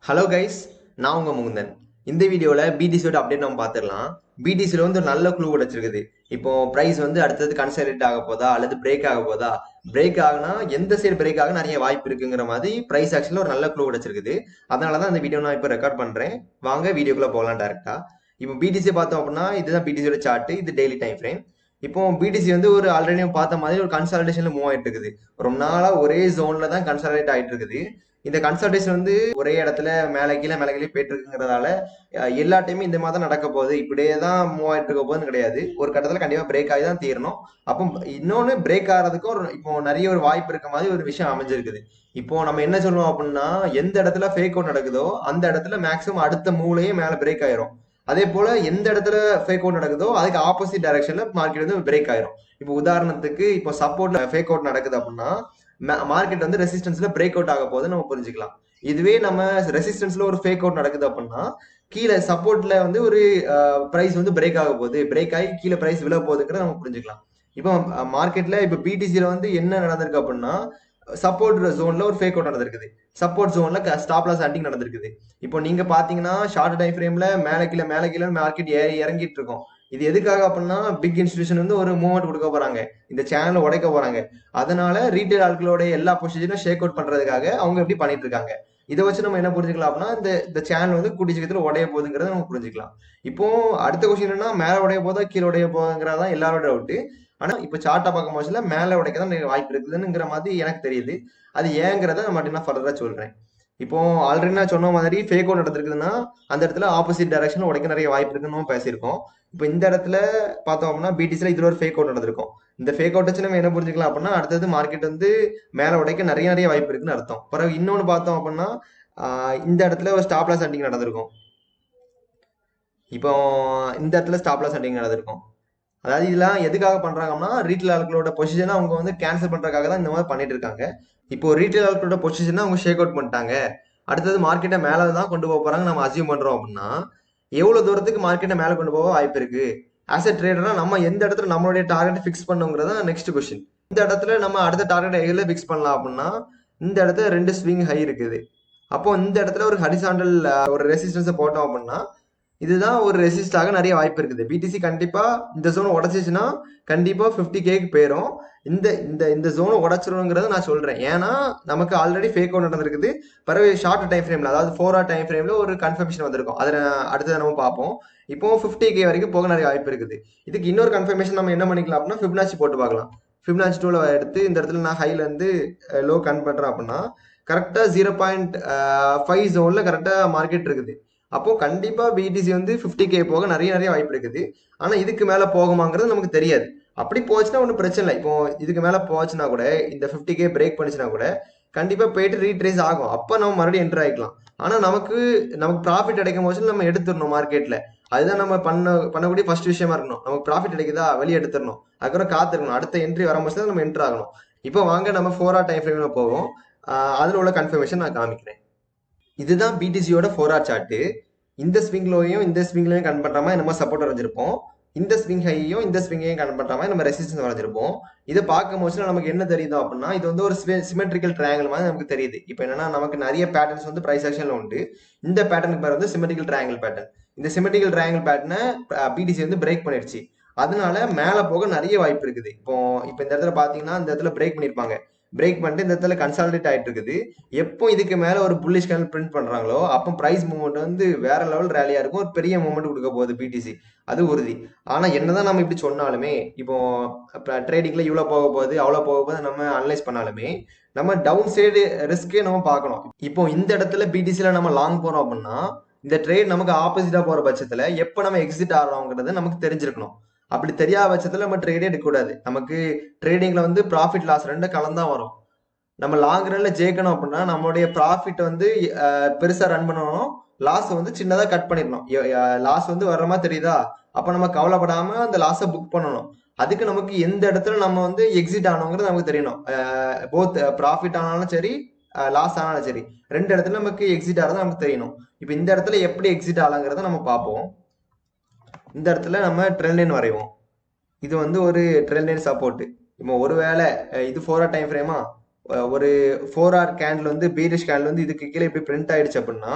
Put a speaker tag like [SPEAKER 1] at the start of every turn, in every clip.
[SPEAKER 1] Hello guys, நான் உங்க முகுந்தன். இந்த வீடியோல பிடிசியோட அப்டேட் நம்ம பார்த்துடலாம். பிடிசியில் வந்து ஒரு நல்ல க்ளூ கிடைச்சிருக்குது. இப்போ பிரைஸ் வந்து அடுத்தது கன்சாலிடேட் ஆக போதா அல்லது பிரேக் ஆக போதா, பிரேக் ஆகுனா எந்த சைடு பிரேக் ஆக நிறைய வாய்ப்பு இருக்குங்கிற மாதிரி பிரைஸ் ஆக்ஷன்ல ஒரு நல்ல க்ளூ கிடைச்சிருக்குது. அதனால தான் இந்த வீடியோ நான் இப்போ ரெக்கார்ட் பண்றேன். வாங்க வீடியோக்குள்ள போகலாம் டேரக்டா. இப்போ பிடிசி பார்த்தோம் அப்படின்னா இதுதான் பிடிசியோட சார்ட். இது டெய்லி டைம் ஃப்ரேம். இப்போ பிடிசி வந்து ஒரு ஆல்ரெடி பார்த்த மாதிரி ஒரு கன்சாலிடேஷன்ல மூவ் ஆயிட்டு இருக்குது. ரொம்ப நாளா ஒரே ஜோன்ல தான் கன்சாலிடேட் ஆயிட்டு இருக்குது. இந்த கன்சல்டேஷன் வந்து ஒரே இடத்துல மேலே கீழே போயிட்டு இருக்குங்கிறதால எல்லா டைமும் இந்த மாதிரி தான் நடக்க போகுது, இப்படியே தான் மூவ் ஆயிட்டு இருக்க போகுதுன்னு கிடையாது. ஒரு கட்டத்தில் கண்டிப்பா பிரேக் ஆகி தான் தீரணும். அப்போ இன்னொன்னு பிரேக் ஆகிறதுக்கும் இப்போ நிறைய ஒரு வாய்ப்பு இருக்க மாதிரி ஒரு விஷயம் அமைஞ்சிருக்குது. இப்போ நம்ம என்ன சொல்லுவோம் அப்படின்னா, எந்த இடத்துல ஃபேக் அவுட் நடக்குதோ அந்த இடத்துல மேக்ஸிமம் அடுத்த மூலையே மேலே பிரேக் ஆயிரும். அதே போல எந்த இடத்துல ஃபேக் அவுட் நடக்குதோ அதுக்கு ஆப்போசிட் டைரக்ஷன்ல மார்க்கெட் வந்து பிரேக் ஆயிரும். இப்போ உதாரணத்துக்கு இப்போ சப்போர்ட்ல ஃபேக் அவுட் நடக்குது அப்படின்னா மார்க்கெட் வந்து ரெசிஸ்டன்ஸ்ல பிரேக் அவுட் ஆக போகுது நம்ம புரிஞ்சுக்கலாம். இதுவே நம்ம ரெசிஸ்டன்ஸ்ல ஒரு ஃபேக் அவுட் நடக்குது அப்படின்னா கீழே சப்போர்ட்ல வந்து ஒரு பிரைஸ் வந்து பிரேக் ஆக போகுது, பிரேக் ஆகி கீழே பிரைஸ் விழ போகுதுங்கிறத நம்ம புரிஞ்சுக்கலாம். இப்போ மார்க்கெட்ல இப்போ பிடிசியில வந்து என்ன நடந்திருக்கு அப்படின்னா, சப்போர்ட் ஜோன்ல ஒரு ஃபேக் அவுட் நடந்திருக்குது, சப்போர்ட் ஜோன்ல ஸ்டாப் லாஸ் ஹண்டிங் நடந்திருக்குது. இப்போ நீங்க பாத்தீங்கன்னா ஷார்ட் டைம் ஃப்ரேம்ல மேல கீழே மார்க்கெட் ஏறி இறங்கிட்டு இருக்கும். இது எதுக்காக அப்படின்னா பிக் இன்ஸ்டிடியூஷன் வந்து ஒரு மூவ்மெண்ட் கொடுக்க போறாங்க, இந்த சேனல் உடைக்க போறாங்க. அதனால ரீட்டைல் ஆட்களோட எல்லா பொசிஷனும் ஷேக் அவுட் பண்றதுக்காக அவங்க எப்படி பண்ணிட்டு இருக்காங்க. இதை வச்சு நம்ம என்ன புரிஞ்சுக்கலாம் அப்படின்னா, இந்த சேனல் வந்து கூடிய சீக்கிரத்தில் உடைய போகுதுங்கிறத நம்ம புரிஞ்சுக்கலாம். இப்போ அடுத்த கொஸ்டின் என்னன்னா, மேல உடைய போதா கீழே உடைய போகுதுங்கிறதான் எல்லாரோட டவுட். ஆனா இப்ப சார்ட்டா பார்க்கும் போதுல மேல உடைக்க தான் வாய்ப்பு இருக்குதுங்கிற மாதிரி எனக்கு தெரியுது. அது ஏங்கிறத நான் மட்டும் ஃபர்தரா சொல்றேன். இப்போ ஆல்ரெடி நான் சொன்ன மாதிரி ஃபேக் அவுட் நடந்திருக்குதுன்னா அந்த இடத்துல ஆப்போசிட் டைரக்ஷன் உடைக்க நிறைய வாய்ப்பு இருக்குன்னு நம்ம பேசியிருக்கோம். இப்போ இந்த இடத்துல பார்த்தோம் அப்படின்னா பிடிசியில் இதுல ஒரு ஃபேக் அவுட் நடந்திருக்கும். இந்த ஃபேக் அவுட் வச்சு நம்ம என்ன புரிஞ்சுக்கலாம் அப்படின்னா, அடுத்தது மார்க்கெட் வந்து மேல உடைக்க நிறைய நிறைய வாய்ப்பு இருக்குன்னு அர்த்தம். பிறகு இன்னொன்னு பார்த்தோம் அப்படின்னா, இந்த இடத்துல ஒரு ஸ்டாப் லாஸ் ஹண்டிங் நடந்திருக்கும். இப்போ இந்த இடத்துல ஸ்டாப் லாஸ் ஹண்டிங் நடந்திருக்கும். அதாவது இதெல்லாம் எதுக்காக பண்றாங்கன்னா, ரீட்டைல் ஆட்களோட பொசிஷனை அவங்க வந்து கேன்சல் பண்றதுக்காக தான் இந்த மாதிரி பண்ணிட்டு இருக்காங்க. இப்போ ரீட்டைல் ஆட்களோட பொசிஷனை அவங்க ஷேக் அவுட் பண்ணிட்டாங்க, அடுத்தது மார்க்கெட்டை மேலே தான் கொண்டு போக போறாங்க நம்ம அசியூம் பண்றோம் அப்படின்னா, எவ்வளவு தூரத்துக்கு மார்க்கெட்டை மேலே கொண்டு போக வாய்ப்பு இருக்கு. ஆஸ் எ ட்ரேடரா நம்ம எந்த இடத்துல நம்மளுடைய டார்கெட் ஃபிக்ஸ் பண்ணுங்கிறதா நெக்ஸ்ட் கொஸ்டின். இந்த இடத்துல நம்ம அடுத்த டார்கெட் எதில் ஃபிக்ஸ் பண்ணலாம் அப்படின்னா, இந்த இடத்துல 2 ஸ்விங் ஹை இருக்குது. அப்போ இந்த இடத்துல ஒரு ஹரிசாண்டல் ஒரு ரெசிஸ்டன்ஸை போட்டோம் அப்படின்னா, இதுதான் ஒரு ரெசிஸ்டாக நிறைய வாய்ப்பு இருக்குது. பிடிசி கண்டிப்பா இந்த ஜோன் உடச்சிச்சுன்னா கண்டிப்பா 50K போயிடும். இந்த இந்த இந்த ஜோனை உடச்சிருங்கிறத நான் சொல்றேன். ஏன்னா நமக்கு ஆல்ரெடி ஃபேக் அவுட் நடந்திருக்குது. பிறகு ஷார்ட் டைம் ஃப்ரேம்ல, அதாவது 4 hour டைம் ஃப்ரேம்ல ஒரு கன்ஃபர்மேஷன் வந்திருக்கும். அதை அடுத்ததை நம்ம பார்ப்போம். இப்போ 50K வரைக்கும் போக நிறைய வாய்ப்பு இருக்குது. இதுக்கு இன்னொரு கன்ஃபர்மேஷன் நம்ம என்ன பண்ணிக்கலாம் அப்படின்னா, ஃபிப்னாச்சி போட்டு பார்க்கலாம். ஃபிப்னாச்சி டூல எடுத்து இந்த இடத்துல நான் ஹைல இருந்து லோ கன் பண்றேன் அப்படின்னா கரெக்டா 0.5 ஜோன்ல கரெக்டா மார்க்கெட் இருக்குது. அப்போ கண்டிப்பா பிடிசி வந்து 50K போக நிறைய நிறைய வாய்ப்பு இருக்குது. ஆனா இதுக்கு மேல போகுமாங்கிறது நமக்கு தெரியாது. அப்படி போச்சுன்னா ஒன்றும் பிரச்சனை இல்லை. இப்போ இதுக்கு மேல போச்சுன்னா கூட, இந்த 50K பிரேக் பண்ணிச்சுன்னா கூட கண்டிப்பா போயிட்டு ரீட்ரேஸ் ஆகும். அப்ப நம்ம மறுபடியும் என்டர் ஆகிக்கலாம். ஆனா நமக்கு ப்ராஃபிட் கிடைக்கும் போது நம்ம எடுத்துடணும் மார்க்கெட்ல. அதுதான் நம்ம பண்ணக்கூடிய ஃபர்ஸ்ட் விஷயமா இருக்கணும். நமக்கு ப்ராஃபிட் கிடைக்குதா, வெளியே எடுத்துடணும். அதுக்கப்புறம் காத்திருக்கணும், அடுத்த என்ட்ரி வரும்போது நம்ம என்டர் ஆகணும். இப்போ வாங்க நம்ம 4 hour டைம் ஃப்ரேம்ல போவோம். அதுல உள்ள கன்ஃபர்மேஷன் நான் காமிக்கிறேன். இதுதான் பிடிசியோட 4 hour சார்ட். இந்த ஸ்விங்லோயும் இந்த ஸ்விங்லோயும் கன் பண்ற மாதிரி நம்ம சப்போர்ட் வரைஞ்சிருப்போம். இந்த ஸ்விங் ஹையும் இந்த ஸ்விங்கையும் கன் பண்ற மாதிரி நம்ம ரெசிஸ்டன்ஸ் வரைஞ்சிருப்போம். இதை பார்க்கும் போது நமக்கு என்ன தெரியுது அப்படின்னா, இது வந்து ஒரு சிமெட்ரிக்கல் ட்ரையாங்கிள் மாதிரி நமக்கு தெரியுது. இப்போ என்னன்னா, நமக்கு நிறைய பேட்டர்ன்ஸ் வந்து பிரைஸ் ஆக்ஷன்ல உண்டு. இந்த பேட்டர்னுக்கு பேர் வந்து சிமெட்ரிக்கல் ட்ரையாங்கிள் பேட்டர்ன். இந்த சிமெட்ரிக்கல் ட்ரையாங்கிள் பேட்டர்னை பிடிசி வந்து பிரேக் பண்ணிடுச்சு. அதனால மேல போக நிறைய வாய்ப்பு இருக்குது. இப்போ இந்த இடத்துல பாத்தீங்கன்னா, இந்த இடத்துல பிரேக் பண்ணிருப்பாங்க. பிரேக் பண்ணிட்டு இந்த இடத்துல கன்சாலிடேட் ஆயிட்டு இருக்குது. எப்போ இதுக்கு மேல ஒரு புல்லிஷ் கேண்டில் பிரிண்ட் பண்றாங்களோ அப்போ பிரைஸ் மூவ்மெண்ட் வந்து வேற லெவல் ரேலியா இருக்கும். ஒரு பெரிய மூவ்மெண்ட் கொடுக்க போகுது பிடிசி, அது உறுதி. ஆனா என்னதான் நம்ம இப்படி சொன்னாலுமே, இப்போ ட்ரேடிங்ல இவ்வளவு போக போகுது அவ்வளவு போக போகுது நம்ம அனலைஸ் பண்ணாலுமே, நம்ம டவுன் சைடு ரிஸ்கே நம்ம பார்க்கணும். இப்போ இந்த இடத்துல பிடிசில நம்ம லாங் போறோம் அப்படின்னா, இந்த ட்ரேட் நமக்கு ஆப்போசிட்டா போற பட்சத்துல எப்ப நம்ம எக்ஸிட் ஆகிறோங்கிறது நமக்கு தெரிஞ்சிருக்கணும். அப்படி தெரியாத பட்சத்துல நம்ம ட்ரேடே எடுக்கக்கூடாது. நமக்கு ட்ரேடிங்ல வந்து ப்ராஃபிட் லாஸ் ரெண்டு கலந்தா வரும். நம்ம லாங் ரன்ல ஜெயிக்கணும் அப்படின்னா நம்மளுடைய ப்ராஃபிட் வந்து பெருசா ரன் பண்ணணும், லாஸ் வந்து சின்னதா கட் பண்ணிடணும். லாஸ் வந்து வர்ற மாதிரி தெரியுதா, அப்ப நம்ம கவலைப்படாம அந்த லாஸை புக் பண்ணணும். அதுக்கு நமக்கு எந்த இடத்துல நம்ம வந்து எக்ஸிட் ஆனோங்கிறது நமக்கு தெரியணும். போத் ப்ராஃபிட் ஆனாலும் சரி, லாஸ் ஆனாலும் சரி, ரெண்டு இடத்துல நமக்கு எக்ஸிட் ஆகிறது நமக்கு தெரியணும். இப்போ இந்த இடத்துல எப்படி எக்ஸிட் ஆகலாங்கிறத நம்ம பார்ப்போம். இந்த இடத்துல நம்ம ட்ரெண்ட் லைன் வரைவோம். இது வந்து ஒரு ட்ரெண்ட் லைன் சப்போர்ட். இப்போ ஒருவேளை இது 4 hour டைம் ஃப்ரேமா, ஒரு 4 hour கேண்டில் வந்து பீரிஷ் கேண்டில் வந்து இதுக்கு கீழே இப்படி பிரிண்ட் ஆயிடுச்சு அப்படின்னா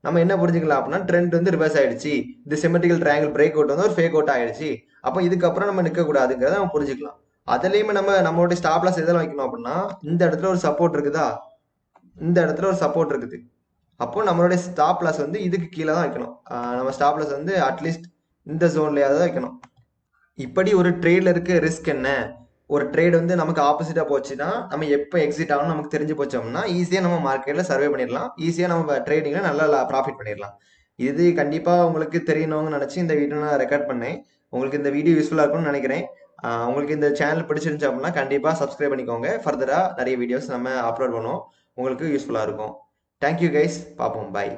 [SPEAKER 1] நம்ம என்ன புரிஞ்சுக்கலாம் அப்படின்னா ட்ரெண்ட் வந்து ரிவர்ஸ் ஆயிடுச்சு, இந்த சிமெட்ரிக்கல் ட்ரையாங்கிள் பிரேக் அவுட் வந்து ஒரு ஃபேக் அவுட் ஆயிடுச்சு, அப்போ இதுக்கப்புறம் நம்ம நிற்க கூடாதுங்கிறத நம்ம புரிஞ்சுக்கலாம். அதுலயுமே நம்மளுடைய ஸ்டாப் லாஸ் எதில் வைக்கணும் அப்படின்னா இந்த இடத்துல ஒரு சப்போர்ட் இருக்குதா, இந்த இடத்துல ஒரு சப்போர்ட் இருக்குது, அப்போ நம்மளுடைய ஸ்டாப் லாஸ் வந்து இதுக்கு கீழே தான் வைக்கணும். நம்ம ஸ்டாப் லாஸ் வந்து அட்லீஸ்ட் இந்த ஜோன்லயாவது தான் வைக்கணும். இப்படி ஒரு ட்ரேட்ல இருக்க ரிஸ்க் என்ன, ஒரு ட்ரேட் வந்து நமக்கு ஆப்போசிட்டா போச்சுன்னா நம்ம எப்போ எக்ஸிட் ஆகணும் நமக்கு தெரிஞ்சு போச்சோம்னா ஈஸியா நம்ம மார்க்கெட்ல சர்வே பண்ணிடலாம், ஈஸியா நம்ம ட்ரேடிங்ல நல்லா ப்ராஃபிட் பண்ணிடலாம். இது கண்டிப்பா உங்களுக்கு தெரியணும்னு நினைச்சு இந்த வீடியோ நான் ரெக்கார்ட் பண்ணேன். உங்களுக்கு இந்த வீடியோ யூஸ்ஃபுல்லா இருக்கும்னு நினைக்கிறேன். உங்களுக்கு இந்த சேனல் பிடிச்சிருந்துச்சு அப்படின்னா கண்டிப்பா சப்ஸ்கிரைப் பண்ணிக்கோங்க. ஃபர்தரா நிறைய வீடியோஸ் நம்ம அப்லோட் பண்ணுவோம், உங்களுக்கு யூஸ்ஃபுல்லா இருக்கும். தேங்க்யூ கைஸ், பார்ப்போம், பாய்.